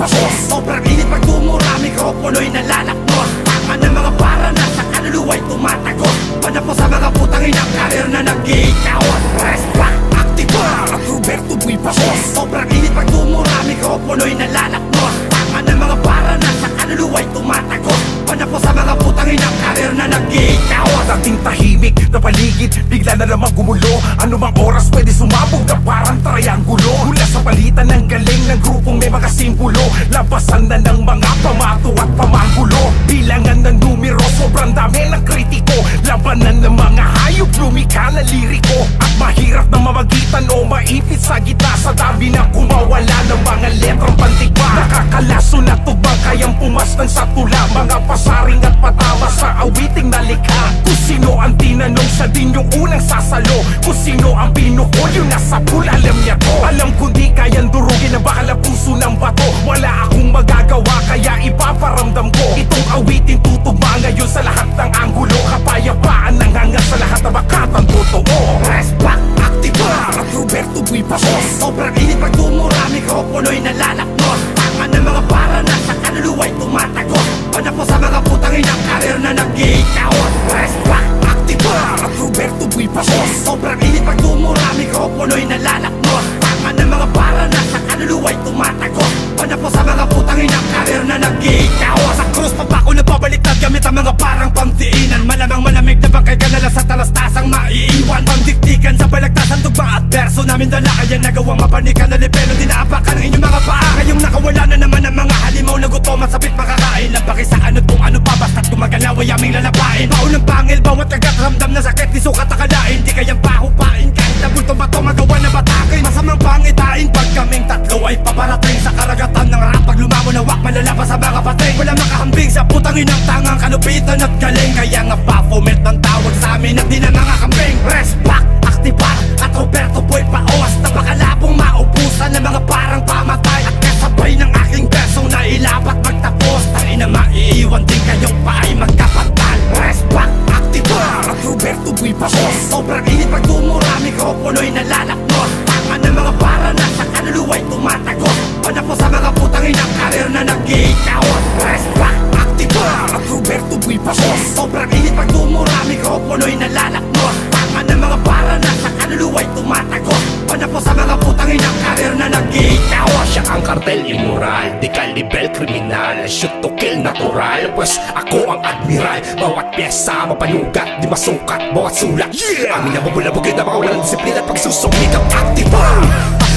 pasos. Sobrang init pag tumura, mikropono'y nalalakmos. Tama ng mga para na sa kaluluwa'y tumatagos. Panapo sa mga putang inang karir na nag-iikawat. Press back, activar At Roberto Buy pasos. Sobrang init pag tumura, mikropono'y nalalakmos. Tama ng mga para na sa kaluluwa'y tumatagos. Panapo sa mga putang inang karir na nag-iikawat. Dating tahimik na paligid, bigla na naman gumulo. Ano mang oras pwede sumabog na parang triangulo. Mula sa palitan ng galing ng grupong may mga simbolo. Labasan na ng mga pamato at pamanggulo. Bilangan ng numero, sobrang dami ng kritiko. Labanan ng mga hayop, lumika na liriko. At mahirap na mamagitan o maipit sa gitna. Sa dami na kumawala ng mga letrang pantigba. Nakakalaso na tubang kayang pumastan sa tula. Mga pasaring at patama sa awiting nalikha. Kung sino ang tinanong, siya din yung unang sasalo. Kung sino ang pinukol, yung nasa pool, alam niya to. Alam kung di kayang durugin ang bakal na puso ng bato. Wala akong magagawa kaya ipaparamdam ko. Itong awitin tutugma ngayon sa lahat ng anggulo. Kapayapaan ng hanggang sa lahat na bakatang totoo. Press back, activar At Roberto Buy pasos. Sobrang init pag tumura, mikropono'y nalalakmos. Tama ng mga para na sa kaluluwa'y tumatagos. Panapo sa mga putang inang karir na nag-iikawat. Press back, activar At Roberto Buy pasos. Sobrang init pag tumura, mikropono'y nalalakmos. Tama ng mga para na sa kaluluwa'y tumatagos. Panapo sa mga putang inang karir na nag-iikawat. Sa krus pa ako napabaliktad gamit ang mga parang pamtiinan. Malamang malamig na bangkay ka na lang sa talastasang maiiwan. Pangdiktikan sa balagtasan, tugma at berso namin dala. Kaya nagawang mapanikan na lipelo. Dinaapakan ng inyong mga paa. Ngayong nakawala na naman ang mga halimaw na gutom at sabit makakain. Labaki sa ano't kung ano pa, basta't gumagalaw ay aming lalapain. Paunang pangil, bawat kagat ramdam na sakit. Di sukat akalain, di kayang pahupain. Kahit na bultong bato magawa na batakin. Masamang pangitain pag kaming tatlo ay paparating sa karagatan ng rap. Pag lumamo na wak, malalapas sa mga pating. Wala makahambing sa putang inang tangang kalupitan at galing. Kaya nga Baphomet ng tawag sa amin at di na mga kambing. Press back, activar at Roberto Buy paos. Napakalabong maubusan ng mga parang pamatay. At kasabay ng aking bersong na ilapat magtapos. Tangin na maiiwan din kayong pa ay magkapantal. Press back, activar At Roberto Buy pasos. Sobrang init pag tumura, mikropono'y nalalakmos. Tama ng mga para na sa kaluluwa'y tumatagos. Panapo sa mga putang inang karir na nag-iikawat. Press back, activar At Roberto Buy pasos. Sobrang init pag tumura, mikropono'y nalalakmos. Tama ng mga para na sa kaluluwa'y tumatagos. Panapo sa mga putang inang karir na nag-iikawat. Siya ang kartel immoral, di kalibel kriminal. Shoot to kill natural, pues ako ang admiral. Bawat pyesa mapanugat, di masukat, bawat sulat. Amin na mabulabugin na mga walang disiplina at pagsusumit ang aktibar.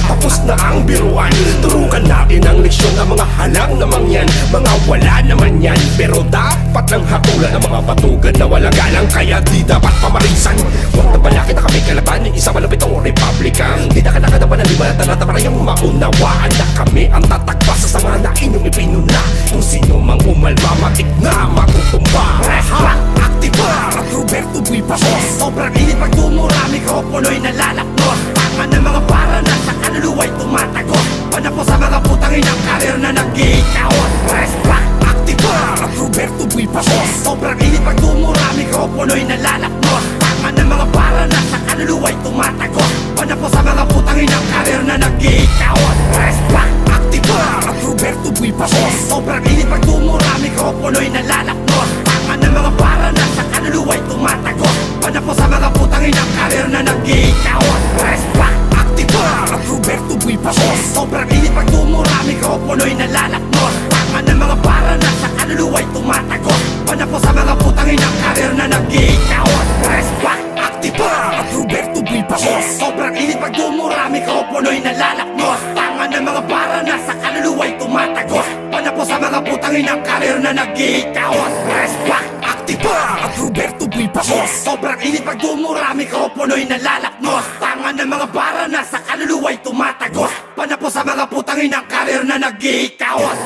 Tapos na ang biruan, turukan natin ang leksyon ng mga halang naman yan. Mga wala naman yan, pero dapat lang hatulan ng mga batugan na walang galang. Kaya di dapat pamarisan. Huwag na balakit na kami kalaban, isa malapit ang Republican. Di na kanakadapan ng liba na tanata para yung maunawaan na kami ang tatakpas sa sama na inyong ipinuna. Kung sino mang umalma, matik na matutumba. Press back, activar At Roberto Buy pasos. Sobrang init pag tumura, mikropono'y nalalakmos. Tama ng mga para na sa kaluluwa'y tumatagos. Panapo sa mga putang inang karir na nag-iikawat. Press back, activar At Roberto Buy pasos. Sobrang init pag tumura, mikropono'y nalalakmos. Tama ng mga para na sa kaluluwa'y tumatagos. Panapo sa mga putang inang karir na nag-iikawat. Press back, activar At Roberto Buy pasos. Sobrang init pag tumura, mikropono'y nalalakmos. Tama ng mga para na sa kaluluwa'y tumatagos. Panapo sa mga putang inang karir na nag-iikawat. Press back, activar At Roberto Buy pasos. Sobrang init pag tumura, mikropono'y nalalakmos. Tama ng mga para na sa kaluluwa'y tumatagos. Panapo sa mga putang inang karir na nag-iikawat. Press back, activar At Roberto Buy pasos. Sobrang init pag tumura, mikropono'y nalalakmos. Tama ng mga para na sa kaluluwa'y tumatagos. Panapo sa mga putang inang karir na nag-iikawat. Press back, activar At Roberto Buy pasos. Sobrang init pag tumura, mikropono'y nalalakmos. Tama ng mga para na sa kaluluwa'y tumatagos. Panapo sa mga putang inang karir na nag-iikawat.